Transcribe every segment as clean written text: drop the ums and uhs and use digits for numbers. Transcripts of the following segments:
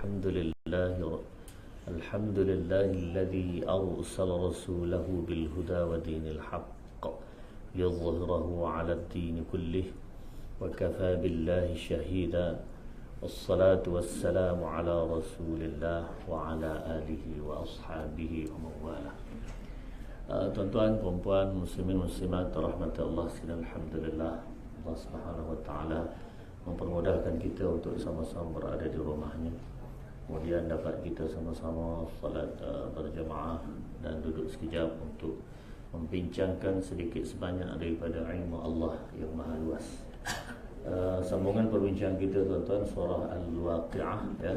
الحمد لله الذي أرسل رسوله بالهدى ودين الحق ليظهره على الدين كله وكفى بالله شهيدا والصلاة والسلام على رسول الله وعلى آله وأصحابه ومن والاه. Tuan-tuan, perempuan, muslimin, muslimat, rahmat Allah sekalian, alhamdulillah Allah Subhanahu wa taala mempermudahkan kita untuk sama-sama berada di rumahnya. Kemudian dapat kita sama-sama salat berjemaah dan duduk sekejap untuk membincangkan sedikit sebanyak daripada ilmu Allah yang maha luas. Sambungan perbincangan kita, tuan-tuan, surah Al-Waqi'ah, ya,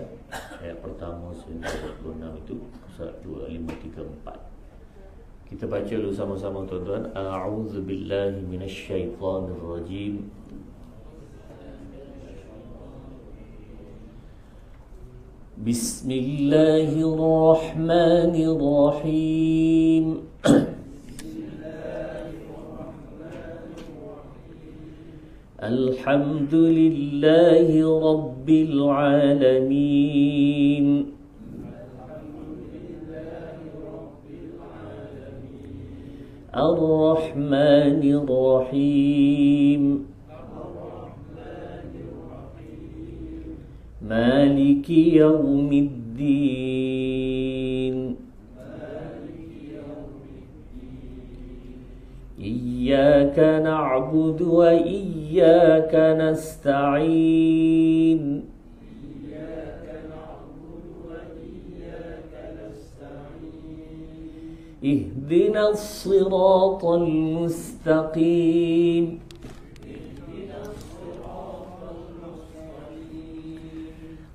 ayat pertama sehingga 26 itu, surat 2534. Kita baca dulu sama-sama, tuan-tuan. A'udzu billahi minasyaitonir rajim. Bismillahirrahmanirrahim. Alhamdulillahi rabbil alamin. Ar-Rahmanir-Rahim. Maliki yaumiddin. Iyyaka na'budu wa iyyaka nasta'in. اهدنا الصراط المستقيم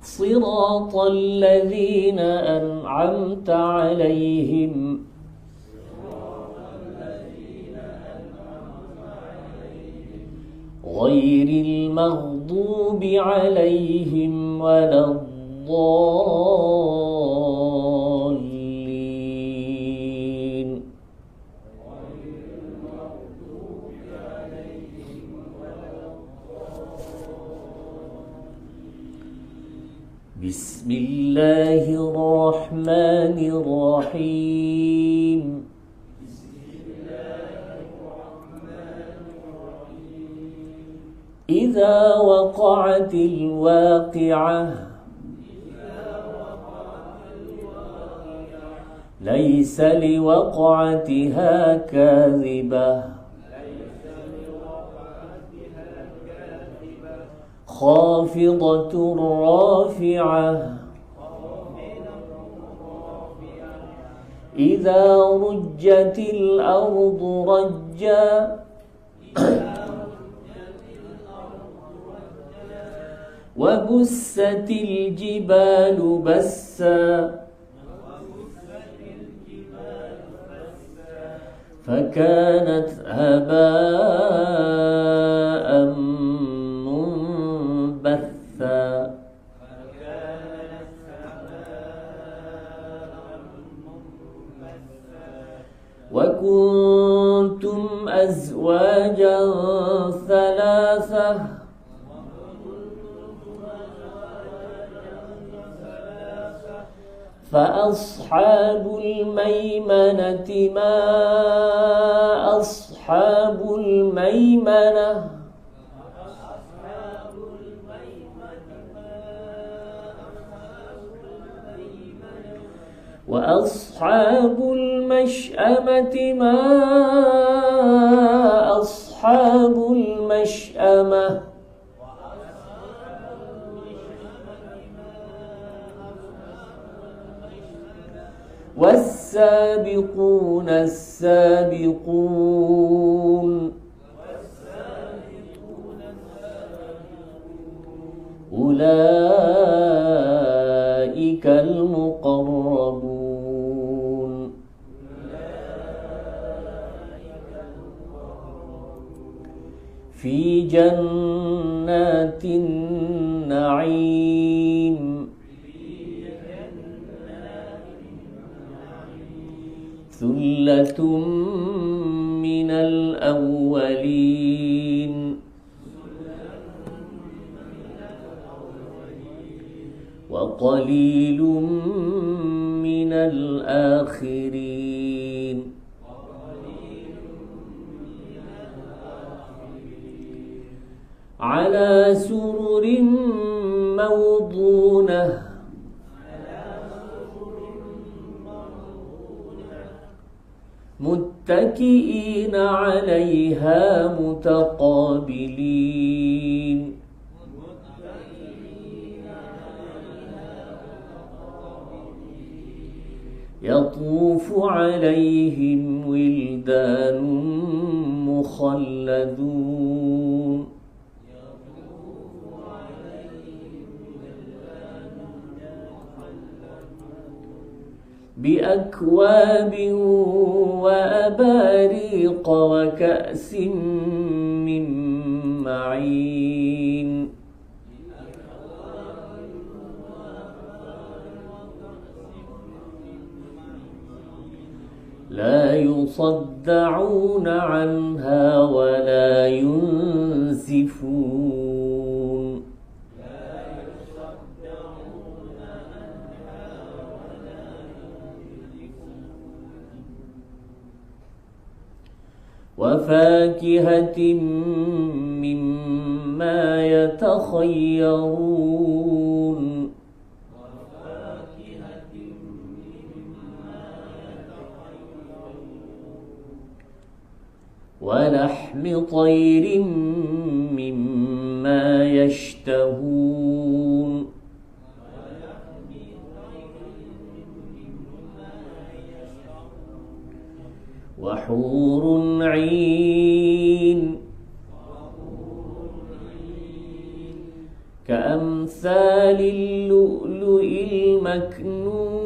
صراط الذين أنعمت عليهم غير المغضوب عليهم ولا الضالين. بسم الله الرحمن الرحيم. إذا وقعت الواقعة ليس لوقعتها كاذبة خافضة رافعة إذا رجت الأرض رجا وبست الجبال بسا فكانت هباء منبثا وكنتم أزواجا ثلاثة فأصحاب الميمنة ما أصحاب الميمنة وأصحاب المشأمة ما أصحاب المشأمة والسابقون السابقون أولئك المقربون في جنات النعيم ثلة من الأولين وقليل من الآخرين على سرر موضونة متكئين عليها متقابلين يطوف عليهم ولدان مخلدون بأكواب وأباريق وكأس من معين لا يصدعون عنها ولا ينزفون وفاكهة مما يتخيرون ولحم طير مما يشتهون وحور عين كأمثال اللؤلؤ المكنون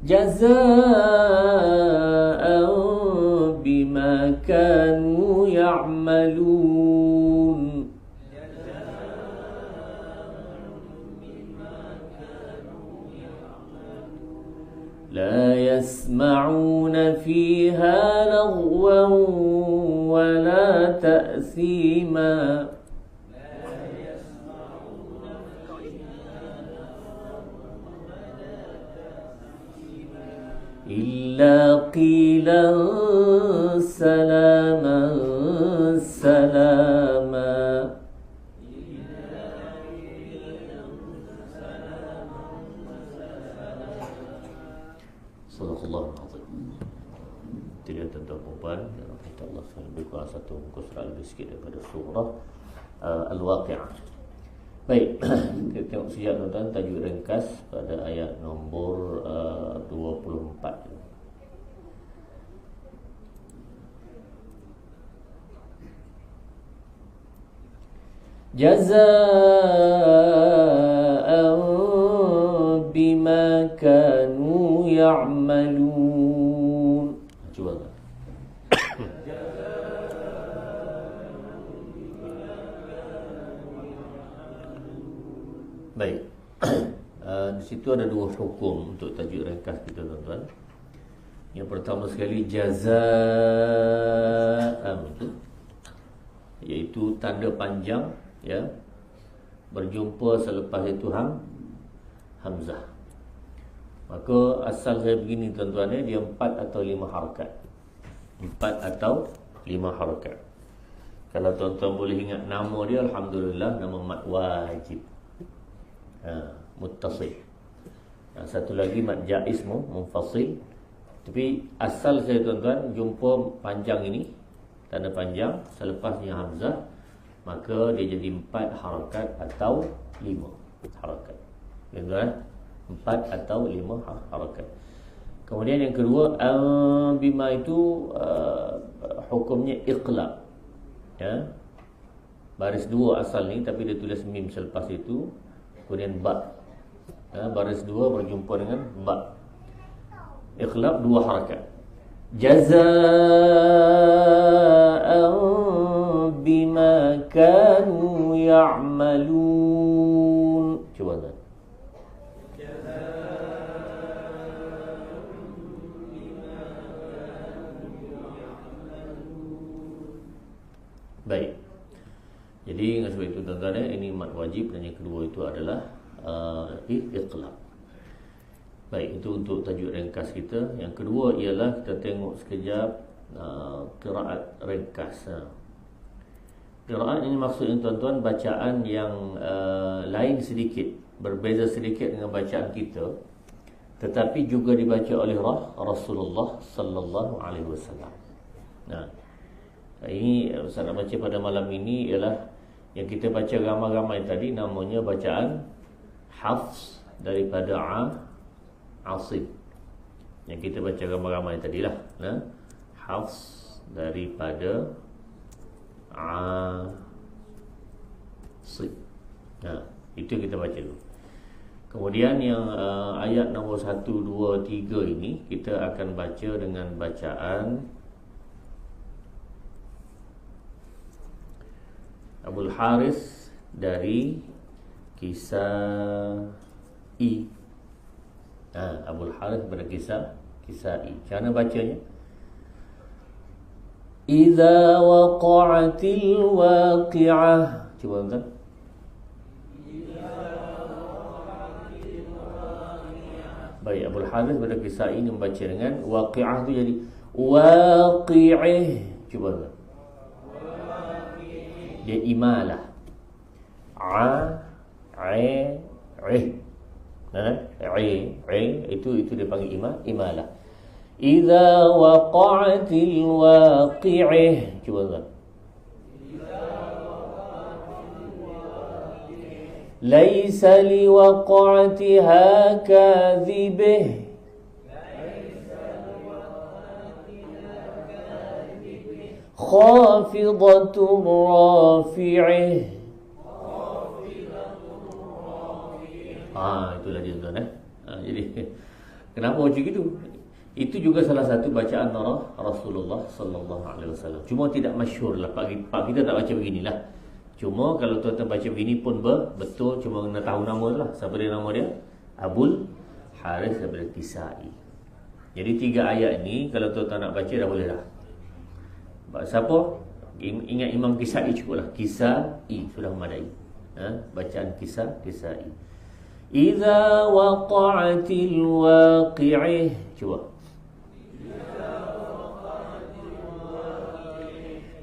جزاء بما كانوا يعملون لا يسمعون فيها لغوا ولا تأثيما إلا قيلا سلاما سلاما Sadaqallahul Azim. Tidak tuan-tuan dan puan, Allah lebih kurang satu muka surat lebih sikit daripada surah Al-Waqi'ah. Baik, kita tengok sekejap tuan-tuan tajuk ringkas pada ayat nombor 24. Jazaa'an bima kanu ya'malun. Cuba kan. Baik. Di situ ada dua hukum untuk tajuk ringkas kita tuan-tuan. Yang pertama sekali jazaa'an, iaitu tanda panjang, ya, berjumpa selepas itu hamzah. Maka asal saya begini tuan-tuan, dia 4 atau 5 harakat. 4 atau 5 harakat. Kalau tuan-tuan boleh ingat nama dia, alhamdulillah, nama mad wajib, muttasil. Satu lagi mad jaiz munfasil. Tapi asal saya tuan-tuan jumpa panjang ini, tanda panjang selepasnya hamzah, maka dia jadi 4 harakat atau 5 harakat. Tuan-tuan, 4 atau 5 harakat. Kemudian yang kedua, bima itu hukumnya iqlab, ya. Baris 2 asal ni, tapi dia tulis mim selepas itu, kemudian ba, ya, baris 2 berjumpa dengan ba. Iqlab 2 harakat. Jazaa'an bima kanu ya'malun. Cuba tuan. Baik. Jadi dengan sebab itu tuan-tuan, ini mat wajib, dan yang kedua itu adalah iqlab. Baik, itu untuk tajuk ringkas kita. Yang kedua ialah kita tengok sekejap qiraat ringkas. Qiraat ini maksudnya tuan-tuan bacaan yang lain sedikit, berbeza sedikit dengan bacaan kita, tetapi juga dibaca oleh Rasulullah sallallahu alaihi wasallam. Nah, ini Ustaz nak baca pada malam ini ialah yang kita baca ramai-ramai tadi, namanya bacaan Hafs daripada Asim. Yang kita baca ramai-ramai tadilah, Hafs daripada Asim. Itu kita baca dulu. Kemudian yang ayat nombor 1, 2, 3 ini kita akan baca dengan bacaan Abul Haris dari Kisai. Abul Haris daripada Kisai. Macam mana bacanya? Idza waqa'atil waqi'ah. Cuba tuan. Baik, Abul Haris daripada Kisai ini membaca dengan waqi'ah tu jadi waqi'ih. Cuba tuan. Dia imalah. Itu dia panggil imalah. Idza waqa'atil waqi'ih. Cuba tuan. Laisa liwaqa'atiha kadhibih. Khafidatun rafi'ih. Itulah dia tuan. Jadi kenapa macam itu? Itu juga salah satu bacaan Rasulullah sallallahu alaihi wasallam. Cuma tidak masyhur lah. Pak kita tak baca beginilah. Cuma kalau tuan-tuan baca begini pun betul, cuma kena tahu nama lah. Siapa dia nama dia? Abul Haris daripada Kisai. Jadi 3 ayat ni kalau tuan-tuan nak baca dah boleh dah. Siapa? Ingat Imam Kisai cukup lah. Kisai sudah memadai. Bacaan Kisai. Idza waqa'atil waqi'ih. Cuba.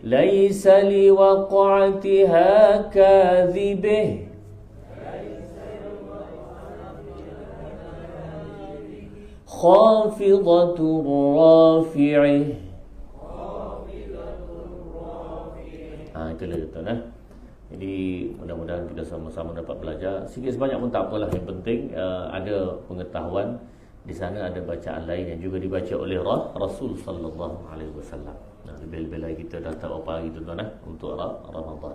Laisa liwaqa'atiha kadhibih. Khafidatun rafi'ih. Itulah tuan. Jadi mudah-mudahan kita sama-sama dapat belajar. Sikit sebanyak pun tak apalah. Yang penting ada pengetahuan. Di sana ada bacaan lain yang juga dibaca oleh Rasul sallallahu alaihi wasallam. Lebih-lebih lagi kita dah tak apa hari tuan untuk Ramadan.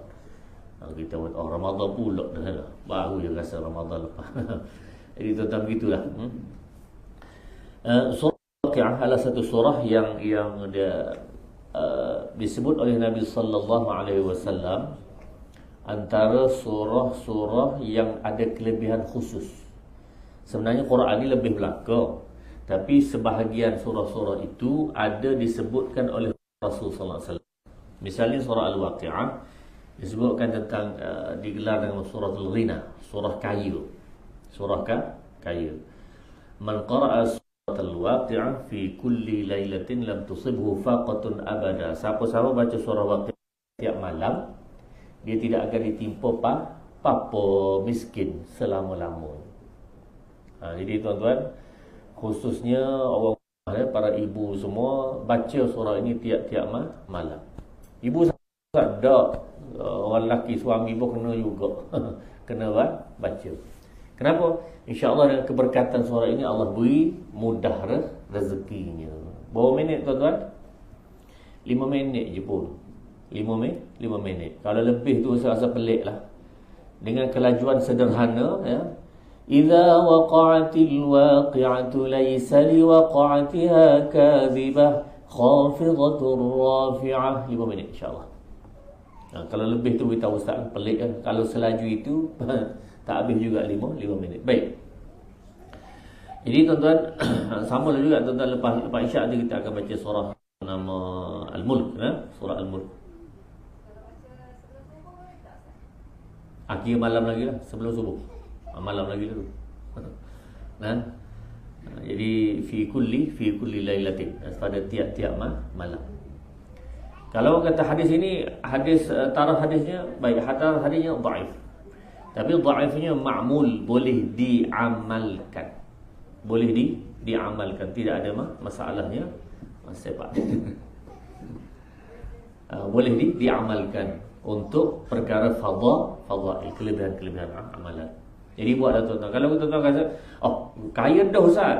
Kita buat Ramadan pula dah. Baru je rasa Ramadan lepas. Jadi tuan-tuan begitulah. Surah Waqi'ah adalah satu surah yang dia disebut oleh Nabi sallallahu alaihi wasallam antara surah-surah yang ada kelebihan khusus. Sebenarnya Quran ni lebih belaka, tapi sebahagian surah-surah itu ada disebutkan oleh Rasul sallallahu alaihi wasallam. Misalnya surah Al-Waqi'ah disebutkan tentang digelar dengan suratul Ghina, surah kayu. Surah kayu. Man qara'a suratul Waqi'ah fi kulli lailatin lam tusibhu faqatun abada. Siapa-siapa baca surah Waqi'ah setiap malam, dia tidak akan ditimpa apa miskin selama-lamanya. Jadi tuan-tuan, khususnya orang para ibu semua baca surah ini tiap-tiap malam. Ibu tak, orang lelaki suami pun kena juga kena baca. Kenapa? InsyaAllah dengan keberkatan surah ini Allah beri mudah rezekinya. Berapa minit tuan-tuan? 5 minit je pun. 5 minit. Kalau lebih tu saya rasa pelik lah. Dengan kelajuan sederhana, ya. Idza waqa'atil waqi'atu laysa liwaqa'atiha kadhibah khafidatur rafi'ah. 5 minit insya-Allah. Kalau lebih tu beritahu ustaz pelik kan. Kalau selaju itu tak habis juga 5 minit. Baik. Jadi tuan-tuan samalah juga tuan-tuan lepas Isyak ni kita akan baca surah nama Al-Mulk, surah Al-Mulk. Akhir malam lagi lah, sebelum subuh. Malam lagi dulu. Nah, jadi fi kulli lailatin, pada tiap-tiap malam. Kalau kata hadis ini, taraf hadisnya baik, taraf hadisnya dhaif. Tapi dhaifnya ma'mul, boleh diamalkan. Boleh diamalkan, tidak ada masalahnya. Sepak. Boleh diamalkan untuk perkara fadhail, kelebihan-kelebihan amalan. Jadi buatlah tuan-tuan. Kalau tuan-tuan kata, kaya dah Ustaz.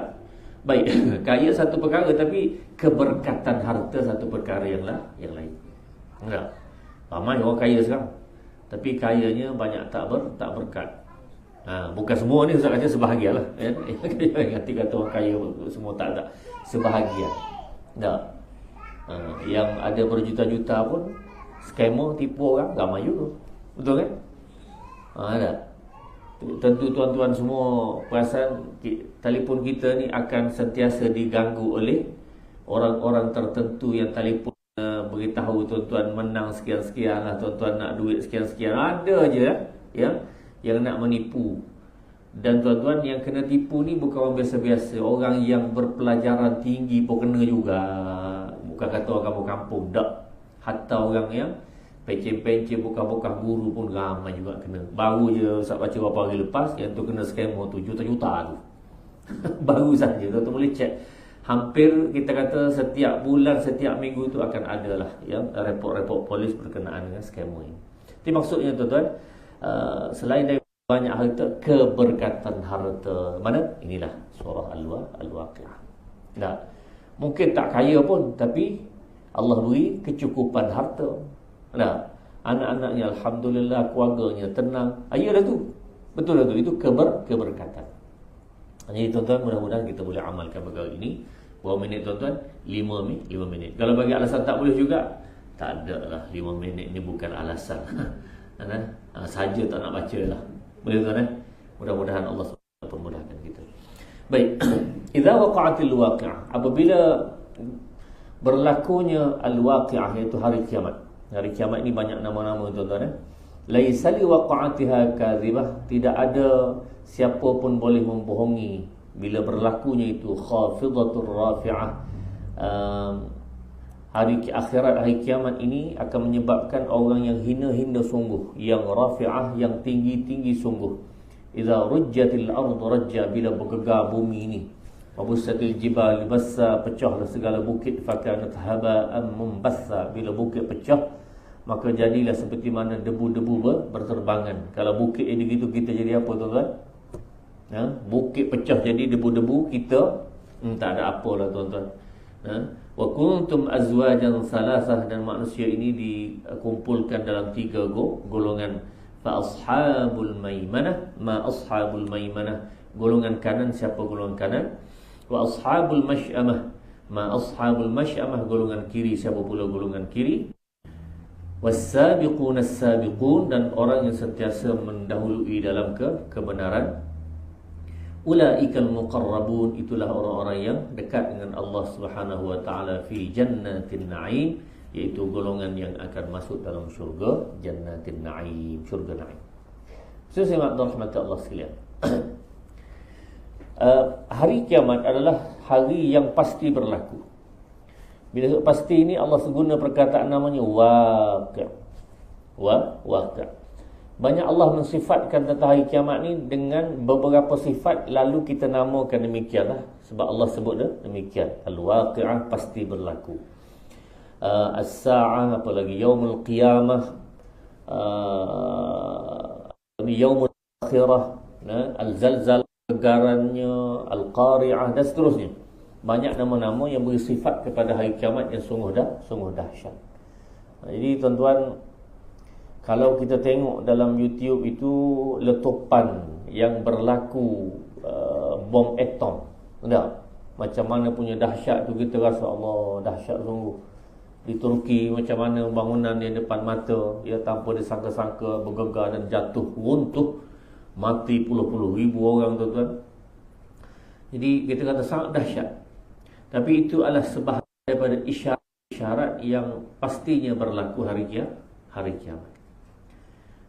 Baik, kaya satu perkara, tapi keberkatan harta satu perkara yang lain. Enggak. Ramai orang kaya sekarang, tapi kayanya banyak tak berkat. Bukan semua ni Ustaz kata sebahagian lah. Nanti kata orang kaya semua tak sebahagian. Tak. Yang ada berjuta-juta pun scammer, tipu orang, ramai juga. Betul kan? Tak. Tentu tuan-tuan semua perasan telefon kita ni akan sentiasa diganggu oleh orang-orang tertentu yang telefon beritahu tuan-tuan menang sekian-sekian lah, tuan-tuan nak duit sekian-sekian. Ada je yang nak menipu. Dan tuan-tuan, yang kena tipu ni bukan orang biasa-biasa, orang yang berpelajaran tinggi pun kena juga. Bukan kata orang kampung-kampung, tak. Hatta orang yang pencen-pencen bukan guru pun ramai juga kena. Baru je Ustaz baca beberapa hari lepas, yang tu kena scammer tu juta-juta tu. Baru saja tuan-tuan boleh cek. Hampir kita kata setiap bulan, setiap minggu tu akan ada lah yang report-report polis berkenaan dengan scammer ini. Jadi maksudnya tuan-tuan, selain dari banyak harta, keberkatan harta. Mana? Inilah surah Al-Waqi'ah. Tak. Mungkin tak kaya pun, tapi Allah beri kecukupan harta. Nah, anak-anaknya alhamdulillah, keluarganya tenang. Ayalah tu. Betul lah tu. Itu keberkatan. Jadi tuan-tuan, mudah-mudahan kita boleh amalkan perkara ini. Berapa minit tuan-tuan? 5 minit. Kalau bagi alasan tak boleh juga, tak ada lah. 5 minit ni bukan alasan. Saja tak nak baca lah. Boleh tuan-tuan? Mudah-mudahan Allah SWT permudahkan kita. Baik. Idza waqa'atil waqi'ah, apabila berlakunya al-waqi'ah, iaitu hari kiamat. Hari kiamat ini banyak nama-nama tuan-tuan. Laisa li waqa'atiha kadhibah, tidak ada siapa pun boleh membohongi bila berlakunya itu khafidatur rafi'ah. Hari akhirat, hari kiamat ini akan menyebabkan orang yang hina-hina sungguh, yang rafi'ah, yang tinggi-tinggi sungguh. Idza rujjatil ardu rajja, bila bergegar bumi ini. Wabussatil jibal bassa, pecahlah segala bukit. Fakanat haba'an mumbassa, bila bukit pecah, maka jadilah seperti mana debu-debu berterbangan. Kalau bukit ini gitu, kita jadi apa tuan-tuan? Bukit pecah jadi debu-debu, kita tak ada apalah tuan-tuan. Wa kuntum azwajan salasah, dan manusia ini dikumpulkan dalam 3 golongan. Fa ashabul maimanah, ma ashabul maimanah, golongan kanan, siapa golongan kanan? Wa ashabul masy'amah, ma ashabul masy'amah, golongan kiri, siapa pula golongan kiri? Was-sabiqun as-sabiqun, dan orang yang sentiasa mendahului dalam kebenaran. Ulaikal muqarrabun, itulah orang-orang yang dekat dengan Allah Subhanahu wa taala fi jannatin na'im, iaitu golongan yang akan masuk dalam syurga jannatin na'im, syurga na'im. Sesama rahmat Allah sekalian. Hari kiamat adalah hari yang pasti berlaku. Bila pasti ini Allah guna perkataan namanya waqi'. Waqi'. Banyak Allah mensifatkan tentang hari kiamat ni dengan beberapa sifat, lalu kita namakan demikianlah sebab Allah sebut demikian. Al-waqi'ah, pasti berlaku. As-sa'ah, apa lagi, yaumul qiyamah, yaumul akhirah, al-zalzal, gegarannya, al-qari'ah, dan seterusnya. Banyak nama-nama yang beri sifat kepada hari kiamat yang sungguh dahsyat. Jadi tuan-tuan, kalau kita tengok dalam YouTube itu letupan yang berlaku bom atom, macam mana punya dahsyat tu, kita rasa Allah, dahsyat sungguh. Di Turki macam mana bangunan di depan mata, tanpa disangka-sangka bergegar dan jatuh runtuh, mati puluh-puluh ribu orang tuan-tuan. Jadi kita kata sangat dahsyat. Tapi itu adalah sebahagian daripada isyarat yang pastinya berlaku hari kiamat.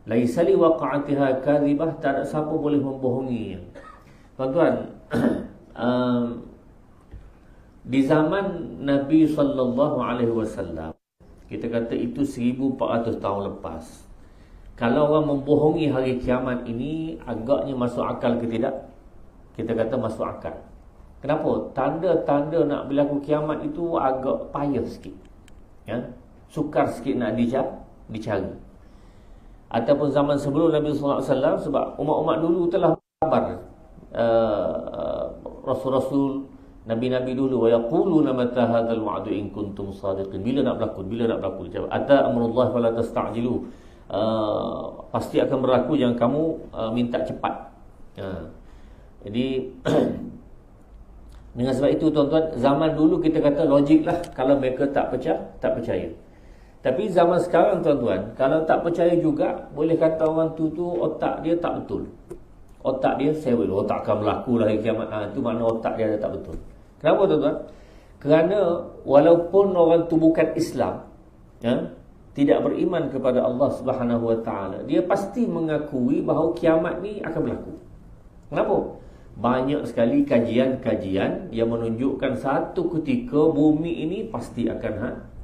Laisa li waqa'atiha kadhibah, tak ada siapa boleh membohongi. Tuan-tuan, di zaman Nabi SAW, kita kata itu 1400 tahun lepas, kalau orang membohongi hari kiamat ini, agaknya masuk akal ke tidak? Kita kata masuk akal. Kenapa? Tanda-tanda nak berlaku kiamat itu agak payah sikit, ya? Sukar sikit nak dicari. Ataupun zaman sebelum Nabi SAW, sebab umat-umat dulu telah kabar Rasul-Rasul, Nabi-Nabi dulu, wa yaquluna mata hadzal wa'du in kuntum shadiqin, bila nak berlaku. Ata amrullah fala tasta'jilu, pasti akan berlaku, jangan kamu minta cepat. Jadi dengan sebab itu tuan-tuan, zaman dulu kita kata logiklah kalau mereka tak percaya. Tapi zaman sekarang tuan-tuan, kalau tak percaya juga, boleh kata orang tu otak dia tak betul. Otak dia sewel, tak akan berlaku lah kiamat. Itu makna otak dia tak betul. Kenapa tuan-tuan? Kerana walaupun orang tu bukan Islam, ya, tidak beriman kepada Allah Subhanahu Wa Taala, dia pasti mengakui bahawa kiamat ni akan berlaku. Kenapa? Banyak sekali kajian-kajian yang menunjukkan satu ketika bumi ini pasti akan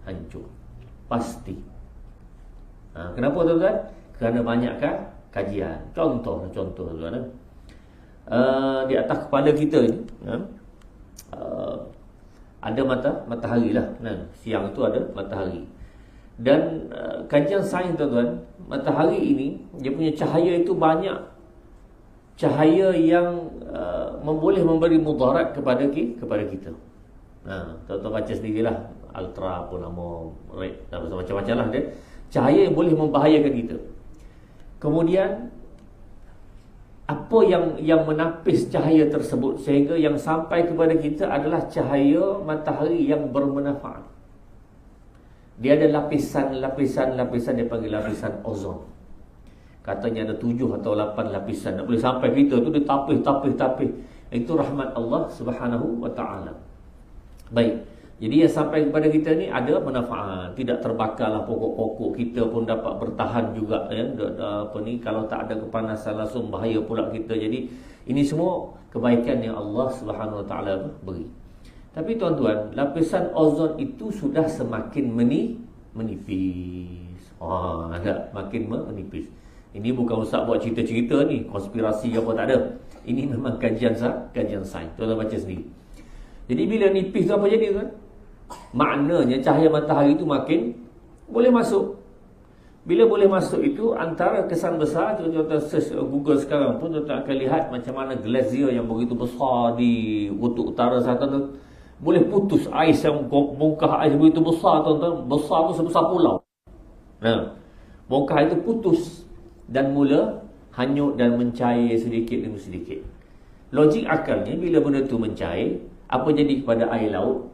hancur. Pasti. Kenapa tuan-tuan? Kerana banyakkan kajian. Contoh tuan-tuan, di atas kepala kita ni, ada matahari lah. Siang tu ada matahari. Dan kajian sains tuan-tuan, matahari ini dia punya cahaya itu banyak cahaya yang boleh memberi mudarat kepada kita. Tuan-tuan baca sendirilah, ultra apa nama, red, macam-macam lah dia. Cahaya yang boleh membahayakan kita. Kemudian apa yang menapis cahaya tersebut sehingga yang sampai kepada kita adalah cahaya matahari yang bermanfaat. Dia ada lapisan dia panggil lapisan ozon. Katanya ada 7 atau 8 lapisan. Tak boleh sampai kita tu, dia tapis. Itu rahmat Allah Subhanahu Wa Taala. Baik. Jadi yang sampai kepada kita ni ada manfaat. Tidak terbakarlah pokok-pokok kita pun dapat bertahan juga, ya. Kalau tak ada kepanasan langsung bahaya pula kita. Jadi ini semua kebaikan yang Allah Subhanahu Wa Taala beri. Tapi tuan-tuan, lapisan ozon itu sudah semakin menipis. Makin menipis. Ini bukan ustaz buat cerita-cerita ni, konspirasi apa, tak ada. Ini memang kajian sains. Tuan-tuan baca sendiri. Jadi bila nipis tu apa jadi tuan? Maknanya cahaya matahari itu makin boleh masuk. Bila boleh masuk itu, antara kesan besar, tuan-tuan search Google sekarang pun tuan-tuan akan lihat macam mana glacier yang begitu besar di kutub utara sana tu boleh putus. Ais yang bongkah ais begitu besar tuan-tuan, besar tu sebesar pulau. Bongkah itu putus dan mula hanyut dan mencair sedikit demi sedikit. Logik akalnya, bila benda tu mencair, apa jadi kepada air laut?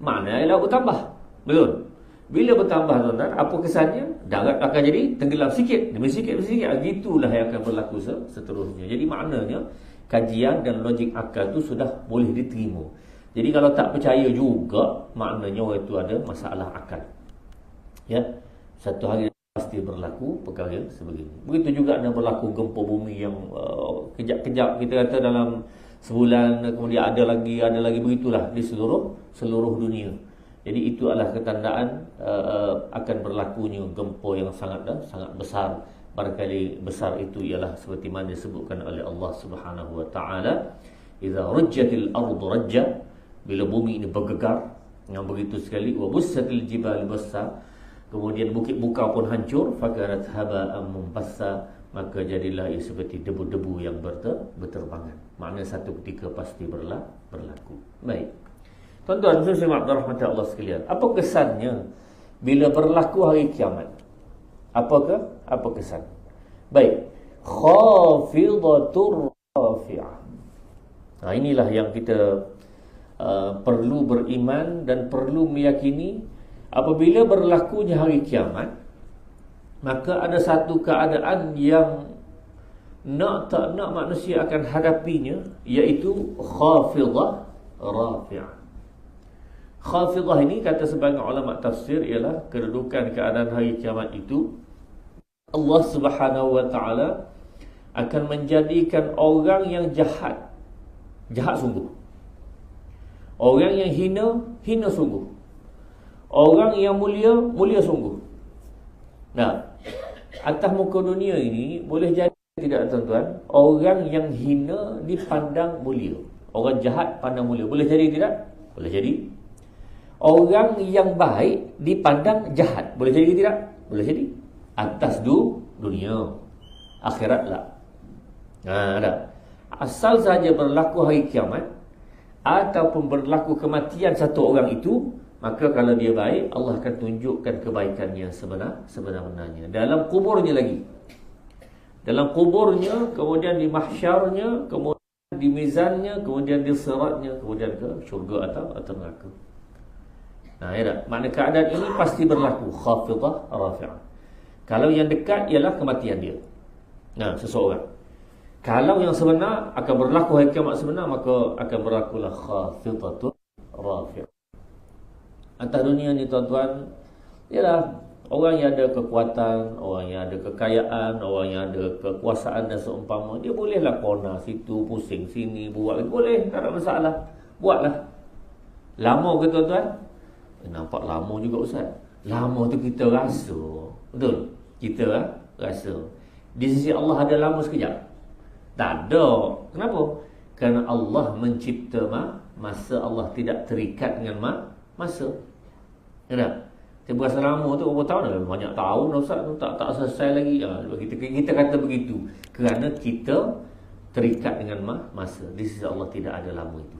Mana air laut bertambah. Betul? Bila bertambah tuan-tuan, apa kesannya? Darat akan jadi tenggelam sikit demi sikit. Gitulah yang akan berlaku seterusnya. Jadi maknanya kajian dan logik akal tu sudah boleh diterima. Jadi kalau tak percaya juga, maknanya orang itu ada masalah akal. Ya, satu hari pasti berlaku perkara sebegini. Begitu juga ada berlaku gempa bumi yang kejap-kejap, kita kata dalam sebulan, kemudian ada lagi begitulah di seluruh dunia. Jadi itu adalah ketandaan akan berlakunya gempa yang sangat besar. Barangkali besar itu ialah seperti mana disebutkan oleh Allah Subhanahu Wa Taala, idza rujjatil ardu rajja, bila bumi ini bergegar yang begitu sekali, wa bussatil jibal bassa, kemudian bukit buka pun hancur, fakanat haba'an mumbassa, maka jadilah ia seperti debu-debu yang berterbangan. Makna satu ketika pasti berlaku. Baik. Tuan-tuan, saudara rahmat Allah sekalian, apa kesannya bila berlaku hari kiamat? Apa kesan? Baik. Khafidatur rafi'ah. Inilah yang kita perlu beriman dan perlu meyakini. Apabila berlakunya hari kiamat, maka ada satu keadaan yang nak tak nak manusia akan hadapinya, iaitu khafidah rafi'ah. Khafidah ini, kata sebagian ulama tafsir, ialah kedudukan keadaan hari kiamat itu Allah Subhanahu wa ta'ala akan menjadikan orang yang jahat, jahat sungguh. Orang yang hina, hina sungguh. Orang yang mulia, mulia sungguh. Nah, atas muka dunia ini boleh jadi tidak tuan-tuan, orang yang hina dipandang mulia, orang jahat pandang mulia. Boleh jadi tidak? Boleh jadi. Orang yang baik dipandang jahat. Boleh jadi tidak? Boleh jadi. Atas dunia, akhirat lah. Ada. Asal saja berlaku hari kiamat ataupun berlaku kematian satu orang itu, maka kalau dia baik, Allah akan tunjukkan kebaikannya sebenarnya. Dalam kuburnya lagi. Dalam kuburnya, kemudian di mahsyarnya, kemudian di mizannya, kemudian di siratnya, kemudian ke syurga atau neraka. Nah, ya tak? Makna keadaan ini pasti berlaku khafidah rafi'ah. Kalau yang dekat ialah kematian dia. Nah, seseorang. Kalau yang sebenar akan berlaku hari kiamat sebenar, maka akan berlakulah khafidatul rafi'ah. Atas dunia ni tuan-tuan, ialah orang yang ada kekuatan, orang yang ada kekayaan, orang yang ada kekuasaan dan seumpama, dia bolehlah kona situ, pusing sini, buat. Boleh, tak ada masalah. Buatlah. Lama ke tuan-tuan? Nampak lama juga Ustaz. Lama tu kita rasa. Betul? Kita rasa. Di sisi Allah ada lama sekejap? Tak ada. Kenapa? Kerana Allah mencipta masa. Allah tidak terikat dengan masa. Kenapa? Saya berasa lama tu berapa tahun dah? Banyak tahun dah Ustaz, tak selesai lagi. Kita kata begitu kerana kita terikat dengan masa. Di sisi Allah tidak ada lama itu.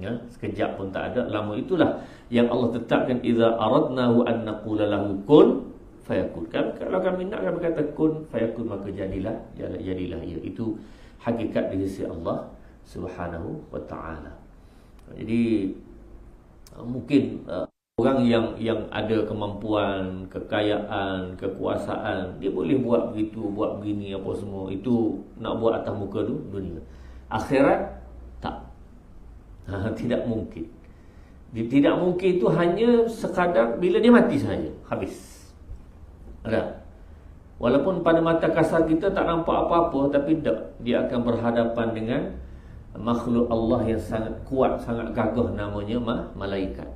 Ya, sekejap pun tak ada. Lama itulah yang Allah tetapkan, idza aradnahu an naqula lahu kun fayakun. Kalau kami nak, kami kata kun fayakun, maka jadilah ia. Itu hakikat di sisi Allah Subhanahu wa ta'ala. Jadi mungkin orang yang ada kemampuan, kekayaan, kekuasaan, dia boleh buat begitu, buat begini, apa semua. Itu nak buat atas muka dunia. Akhirat, tak. Tidak mungkin. Tidak mungkin itu hanya sekadar bila dia mati saja, habis. Ada. Walaupun pada mata kasar kita tak nampak apa-apa, tapi dia akan berhadapan dengan makhluk Allah yang sangat kuat, sangat gagah, namanya malaikat.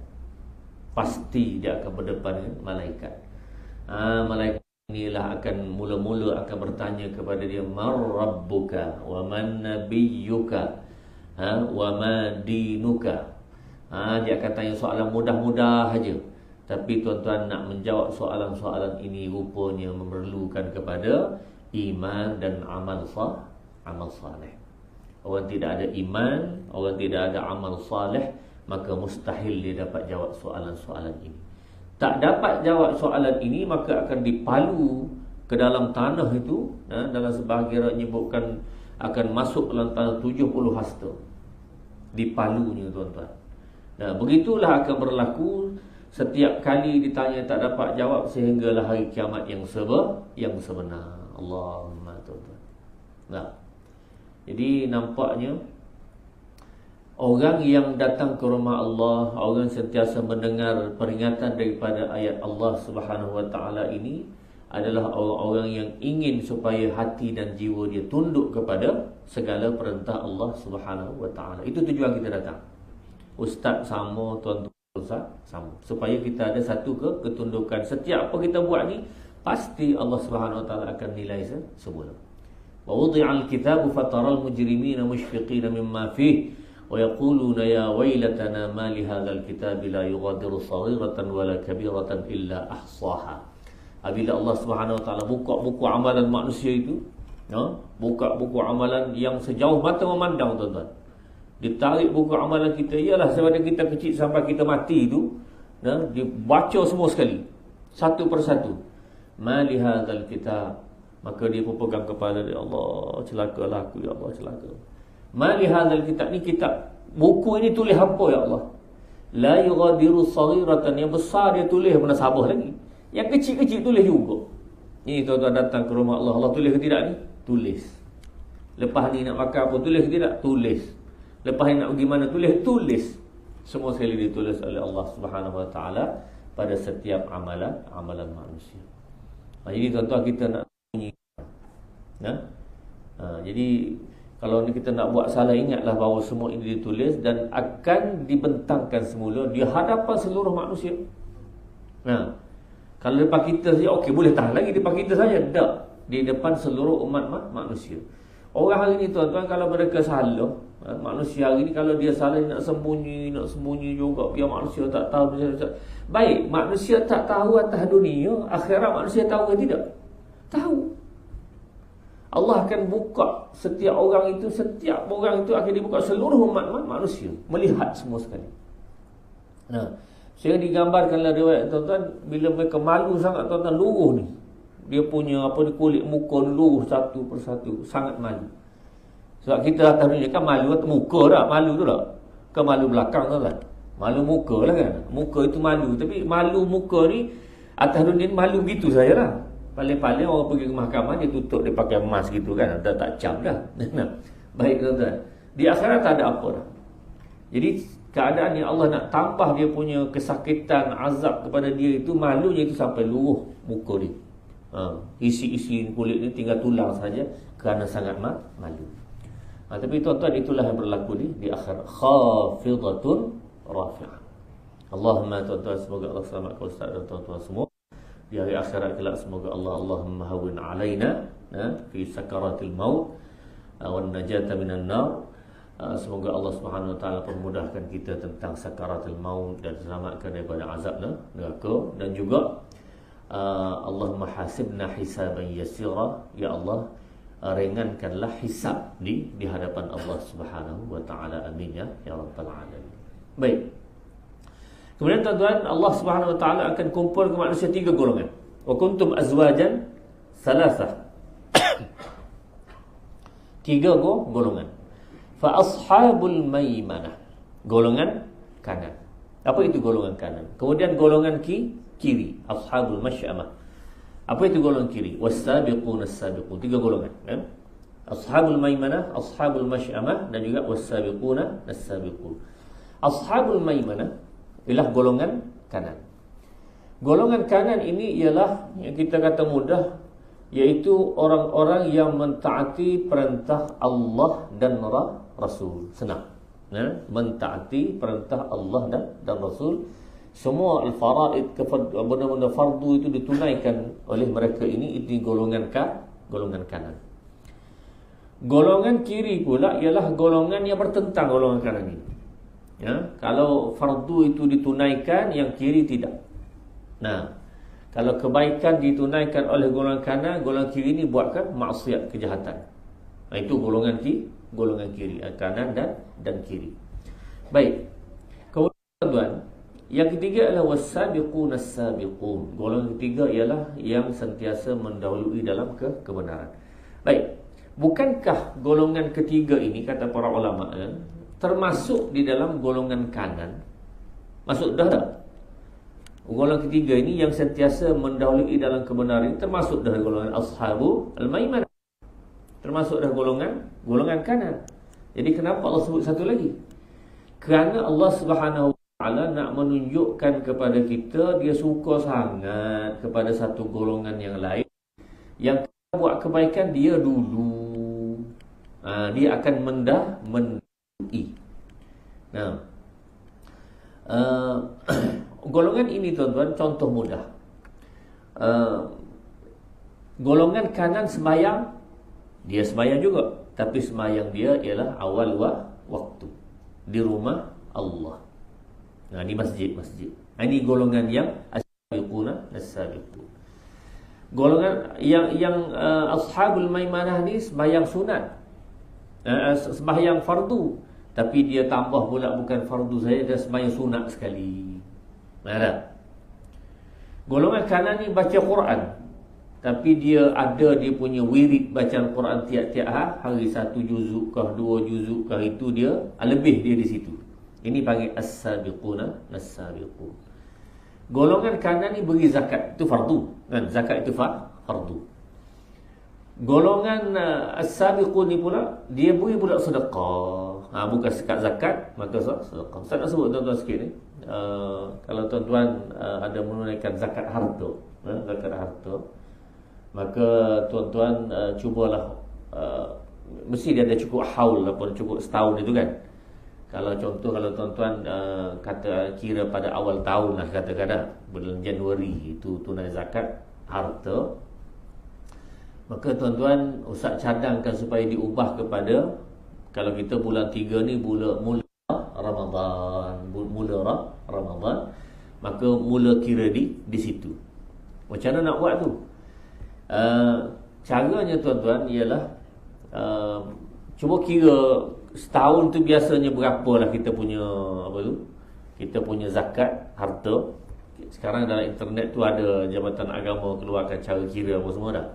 Pasti dia akan berdepan dengan malaikat. Malaikat inilah akan mula-mula akan bertanya kepada dia, man rabbuka wa man nabiyyuka wa ma dinuka. Dia akan tanya soalan mudah-mudah saja. Tapi tuan-tuan nak menjawab soalan-soalan ini rupanya memerlukan kepada iman dan amal saleh. Orang tidak ada iman, orang tidak ada amal saleh, maka mustahil dia dapat jawab soalan-soalan ini. Tak dapat jawab soalan ini, maka akan dipalu ke dalam tanah itu. Dalam sebahagian menyebutkan akan masuk dalam tanah 70 hasta. Dipalunya tuan-tuan. Nah, begitulah akan berlaku setiap kali ditanya tak dapat jawab, sehinggalah hari kiamat yang sebenar. Allahumma tuan-tuan. Nah, jadi nampaknya orang yang datang ke rumah Allah, orang sentiasa mendengar peringatan daripada ayat Allah Subhanahu wa ta'ala ini adalah orang-orang yang ingin supaya hati dan jiwa dia tunduk kepada segala perintah Allah Subhanahu wa ta'ala. Itu tujuan kita datang. Ustaz sama, tuan-tuan sama, supaya kita ada satu ketundukan. Setiap apa kita buat ni, pasti Allah Subhanahu wa ta'ala akan nilai semula. Wa wudi'al kitabu fataral mujrimina mushfiqina mimma fihi wa yaquluna ya waylatana ma li hadzal kitabi la yughadiru saghiratan wala kabiratan illa ahsaha. Apabila Allah Subhanahu wa taala buka buku amalan manusia itu, buka buku amalan yang sejauh mata memandang tuan-tuan. Ditarik buku amalan kita, ialah daripada kita kecil sampai kita mati itu, dibaca semua sekali, satu persatu. Ma li hadzal kitab, maka dia pun pegang kepala dia, Allah celakalah aku, ya Allah celaka. Ma li hadzal kitab, ni kitab, buku ini tulis apa ya Allah? La yughadiru saghiratan, yang besar dia tulis, mana sabar lagi. Yang kecil-kecil tulis juga. Ini tuan-tuan datang ke rumah Allah, Allah tulis ke tidak ni? Tulis. Lepas ni nak makan apa, tulis ke tidak? Tulis. Lepas ni nak pergi mana, tulis. Semua sekali ditulis oleh Allah Subhanahu wa ta'ala pada setiap amalan manusia. Jadi tuan-tuan, kita nak Nah, jadi kalau kita nak buat salah, ingatlah bahawa semua ini ditulis dan akan dibentangkan semula di hadapan seluruh manusia. Nah, kalau depan kita saja, okey, boleh tahan lagi depan kita saja. Tak, di depan seluruh umat manusia. Orang hari ni tuan-tuan, kalau mereka salah, manusia hari ni kalau dia salah, nak sembunyi juga, biar manusia tak tahu. Baik, manusia tak tahu atas dunia, akhirat manusia tahu ke tidak? Tahu. Allah akan buka setiap orang itu akan dibuka seluruh umat manusia, melihat semua sekali. Nah, saya digambarkanlah riwayat tuan-tuan, bila mereka malu sangat tuan-tuan, luruh ni. Dia punya kulit muka luruh satu persatu, sangat malu. Sebab kita atas dunia kan malu atas muka dah, malu tu tak? Ke malu belakang tu lah. Malu muka lah kan. Muka itu malu, tapi malu muka ni atas dunia ni malu gitu saja lah. Paling-paling orang pergi ke mahkamah, dia tutup, dia pakai emas gitu kan, dah tak cap dah. Baik tuan-tuan, di akhirat tak ada apa dah. Jadi keadaan yang Allah nak tambah dia punya kesakitan, azab kepada dia itu, malunya itu sampai luruh muka dia. Isi-isi kulit ni tinggal tulang saja kerana sangat malu. Tapi tuan-tuan, itulah yang berlaku di akhirat. Khafidatun rafi'ah. Allahumma tuan-tuan, semoga Allah selamatkan Ustaz dan tuan-tuan semua di hari akhirat kelak. Semoga Allahumma hawwin alaina fi sakaratil maut wan najata minan nar. Semoga Allah Subhanahu wa taala permudahkan kita tentang sakaratul maut dan selamatkan daripada azab neraka. Dan juga Allahumma hasibna hisaban yasira, ya Allah, ringankanlah hisab di hadapan Allah Subhanahu wa taala. Amin ya rabbal alamin. Baik. Kemudian tuan-tuan, Allah Subhanahu wa taala akan kumpul ke manusia 3 golongan. Wa kuntum azwajan salasah. 3 golongan. Fa ashabul maimanah, golongan kanan. Apa itu golongan kanan? Kemudian golongan kiri, ashabul masy'amah. Apa itu golongan kiri? Was-sabiqun as-sabiqun. 3 golongan kan? Ashabul maimanah, ashabul masy'amah, dan juga was-sabiqun as-sabiqun. Ashabul maimanah ialah golongan kanan. Golongan kanan ini ialah yang kita kata mudah, iaitu orang-orang yang mentaati perintah Allah dan Rasul. Senang, mentaati perintah Allah dan Rasul. Semua al-faraid, benda-benda fardu itu ditunaikan oleh mereka ini. Itu golongan kanan. Golongan kiri pula ialah golongan yang bertentang golongan kanan ini. Kalau fardu itu ditunaikan, yang kiri tidak. Nah, kalau kebaikan ditunaikan oleh golongan kanan, golongan kiri ini buatkan maksiat, kejahatan. Itu golongan kiri, kanan dan kiri. Baik. Kemudian tuan, yang ketiga adalah was-sabiqun as-sabiqun. Golongan ketiga ialah yang sentiasa mendahului dalam kebenaran. Baik. Bukankah golongan ketiga ini, kata para ulama, termasuk di dalam golongan kanan? Masuk dah tak? Golongan ketiga ini yang sentiasa mendahului dalam kebenaran, termasuk dah golongan ashabul maimanah, termasuk dah golongan kanan. Jadi kenapa Allah sebut satu lagi? Kerana Allah Subhanahu wa taala nak menunjukkan kepada kita, dia suka sangat kepada satu golongan yang lain yang buat kebaikan dia dulu. Dia akan mendahului. Nah, golongan ini tuan-tuan, contoh mudah. Golongan kanan sembahyang, dia sembahyang juga, tapi sembahyang dia ialah awal waktu di rumah Allah. Di masjid. Ini golongan yang as-sabiquna as-sabiqun. Golongan yang ashabul maimanah ni sembahyang sunat, sembahyang fardu, tapi dia tambah pula bukan fardu saja, dia sembahyang sunat sekali. Golongan kanan ni baca Quran, tapi dia punya wirid baca Quran tiap-tiap hari, 1 juzuk kah, 2 juzuk kah, itu dia lebih dia di situ. Ini panggil as-sabiquna as-sabiqun. Golongan kanan ni beri zakat, itu fardu kan? Zakat itu fardu. Golongan as-sabiqun ni pula, dia beri pula sedekah. Bukan sekat zakat, maka sedekah. Saya nak sebut tuan-tuan sikit ni. Kalau tuan-tuan ada menunaikan zakat harta, zakat harta, Maka tuan-tuan cubalah, mesti dia ada cukup haul ataupun cukup setahun itu kan. Kalau contoh, kalau tuan-tuan kata kira pada awal tahun lah, kata-kata bulan Januari itu tunai zakat harta, maka tuan-tuan ustaz cadangkan supaya diubah kepada, kalau kita bulan 3 ni mula Ramadan, Ramadan, maka mula kira di situ. Macam mana nak buat tu? Caranya tuan-tuan ialah cuba kira setahun tu biasanya berapa lah kita punya kita punya zakat harta. Sekarang dalam internet tu ada Jabatan Agama keluarkan cara kira apa semua dah.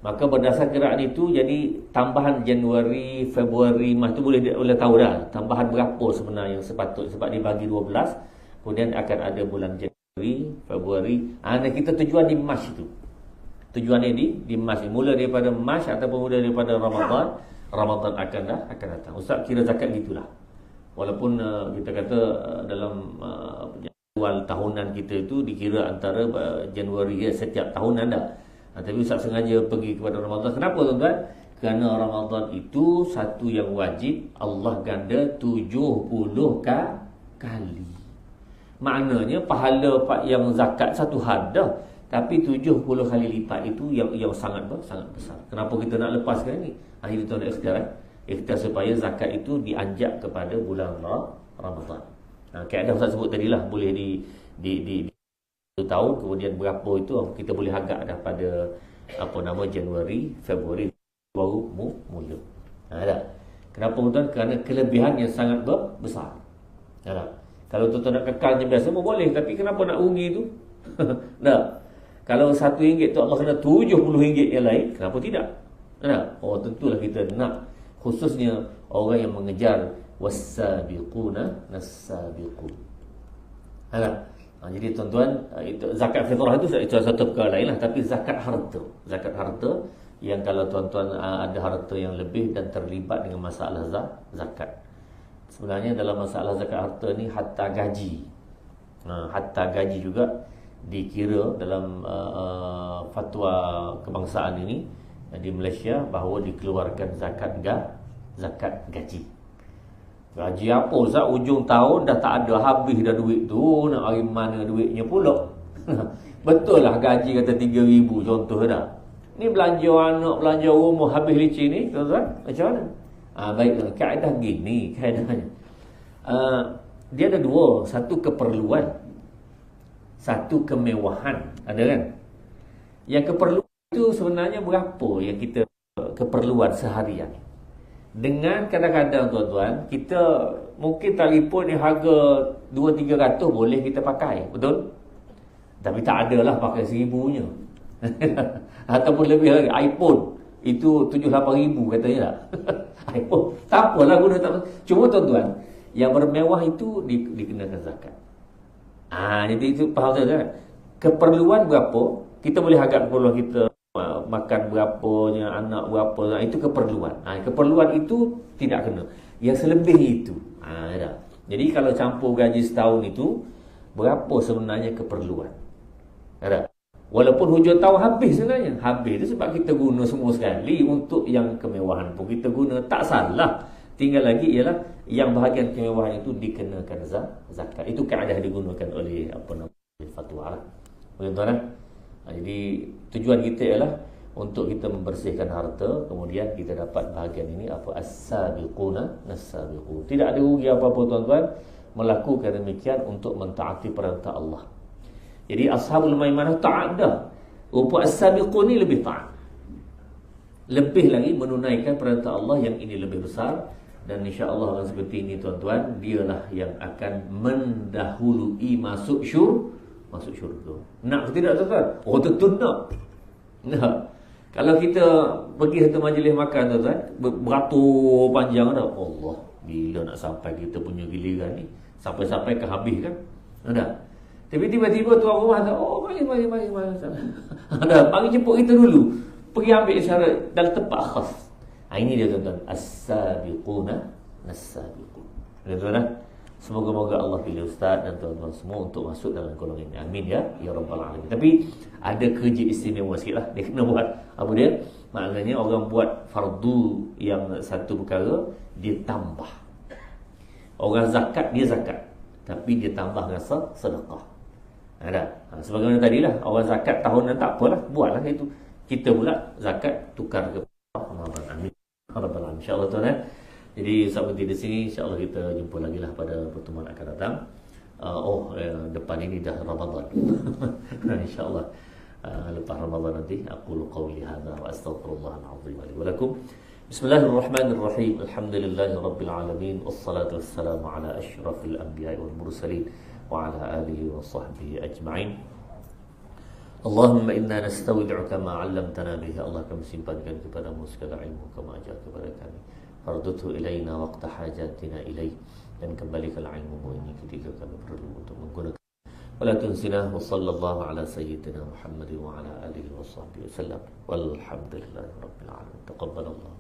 Maka berdasar kiraan itu, jadi tambahan Januari, Februari, Mac tu boleh tahu dah tambahan berapa sebenarnya yang sepatutnya, sebab dibagi 12, kemudian akan ada bulan Januari, Februari. Kita tujuan di Mac itu. Tujuan ini di Mac, mula daripada Mac ataupun mula daripada Ramadan akan datang. Ustaz kira zakat gitulah. Walaupun kita kata dalam jadual tahunan kita itu dikira antara Januari setiap tahunan dah. Tapi Ustaz sengaja pergi kepada Ramadan. Kenapa tuan-tuan? Kerana Ramadan itu satu yang wajib Allah ganda 70 kali. Maknanya pahala yang zakat satu had dah, tapi 70 kali lipat itu yang sangat besar. Kenapa kita nak lepaskan ni? Itu tuan ikhtiar. Ikhtiar supaya zakat itu dianjak kepada bulan Ramadan. Kaedah Ustaz sebut tadilah, boleh di tahun, kemudian berapa itu kita boleh agak dah pada Januari, Februari baru mula. Kenapa tuan? Kerana kelebihan yang sangat besar. Kalau tuan-tuan nak kekalnya biasa pun boleh, tapi kenapa nak rugi tu? Kalau RM1 tu Allah kena RM70 yang lain, kenapa tidak? Tentulah kita nak, khususnya orang yang mengejar was-sabiquna nas-sabiqun. Jadi tuan-tuan, zakat fitrah itu satu perkara lain lah. Tapi zakat harta yang kalau tuan-tuan ada harta yang lebih dan terlibat dengan masalah zakat. Sebenarnya dalam masalah zakat harta ni hatta gaji juga dikira dalam fatwa kebangsaan ini di Malaysia, bahawa dikeluarkan zakat gaji. Gaji apa Ustaz? Ujung tahun dah tak ada, habis dah duit tu, nak hari mana duitnya pula? Betul lah gaji kata 3,000 contoh dah. Ni belanja anak, belanja rumah habis licin ni, tuan-tuan, macam mana? Baiklah, kaedah gini, kaedahnya. Dia ada dua, satu keperluan, satu kemewahan, ada kan? Yang keperluan itu sebenarnya berapa yang kita keperluan seharian? Dengan kadang-kadang tuan-tuan, kita mungkin telefon ni harga 200-300 boleh kita pakai, betul? Tapi tak adalah pakai 1,000-nya. Ataupun lebih lagi, iPhone itu 7-8 ribu katanya tak? iPhone, tak apalah guna tak. Cuma tuan-tuan, yang bermewah itu dikenakan zakat. Jadi itu faham tak? Keperluan berapa, kita boleh agak keperluan kita, makan berapanya, anak berapa, itu keperluan. Keperluan itu tidak kena. Yang selebih itu jadi kalau campur gaji setahun itu, berapa sebenarnya keperluan? Walaupun hujung tahun habis sebenarnya. Habis itu sebab kita guna semua sekali. Untuk yang kemewahan pun kita guna, tak salah. Tinggal lagi ialah yang bahagian kemewahan itu dikenakan zakat. Itu kaedah digunakan oleh fatwa lah. Tuan-tuan. Jadi tujuan kita ialah untuk kita membersihkan harta, kemudian kita dapat bahagian ini as-sabiquna nas-sabiqun. Tidak ada rugi apa-apa tuan-tuan melakukan demikian untuk mentaati perintah Allah. Jadi ashabul maimanah taat dah. Rupa as-sabiqun ni lebih taat. Lebih lagi menunaikan perintah Allah yang ini lebih besar. Dan insya-Allah orang seperti ini tuan-tuan, dialah yang akan mendahului masuk syurga. Nak ke tidak tuan-tuan? Tentu nak. Kalau kita pergi satu majlis makan tuan-tuan, beratur panjang dah. Allah, bila nak sampai kita punya giliran ni? Sampai-sampai ke habis kan? Tapi tiba-tiba tuan rumah kata, mari. Dah, bagi jemput kita dulu. Pergi ambil isyarat dalam tempat khas. Ini dia tuan-tuan, as-sabiquna nas-sabiqun. Tuan-tuan. Semoga-moga Allah pilih Ustaz dan tuan-tuan semua untuk masuk dalam golongan ini. Amin ya, ya Rabbal Alamin. Tapi ada kerja istimewa sikit lah. Dia kena buat. Apa dia? Maknanya orang buat fardu yang satu perkara, dia tambah. Orang zakat, dia zakat. Tapi dia tambah dengan sedekah. Ada. Sebagaimana tadilah, orang zakat tahunan tak apalah, buatlah itu. Kita pula zakat tukar ke Ramadan. Amin. Rabbal Alamin. InsyaAllah tuan. Jadi sampai di sini, insyaAllah kita jumpa lagi lah pada pertemuan akan datang. Depan ini dah Ramadan. InsyaAllah lepas Ramadan nanti. Aqulu qawli hadha wa astaghfirullahal azim li wa lakum. Bismillahirrahmanirrahim. Alhamdulillahi rabbil alamin. Wassalatu wassalamu ala asyrafil anbiya'i wal mursalin wa ala alihi wa sahbihi ajma'in. Allahumma inna nastawdi'uka ma 'allamtana bihi. Allah, kami simpankan kepadamu segala ilmu kami ajar kepada kami. Farduthu ilaina waqta hajatina ilaih, dan kembalikanlah ilmu ini ketika kami perlu untuk menggunakan. Wala tunsina. Wa sallallahu ala sayyidina Muhammad wa ala alihi wa sahbihi wasallam. Walhamdulillahi rabbil alamin. Taqabbalallah.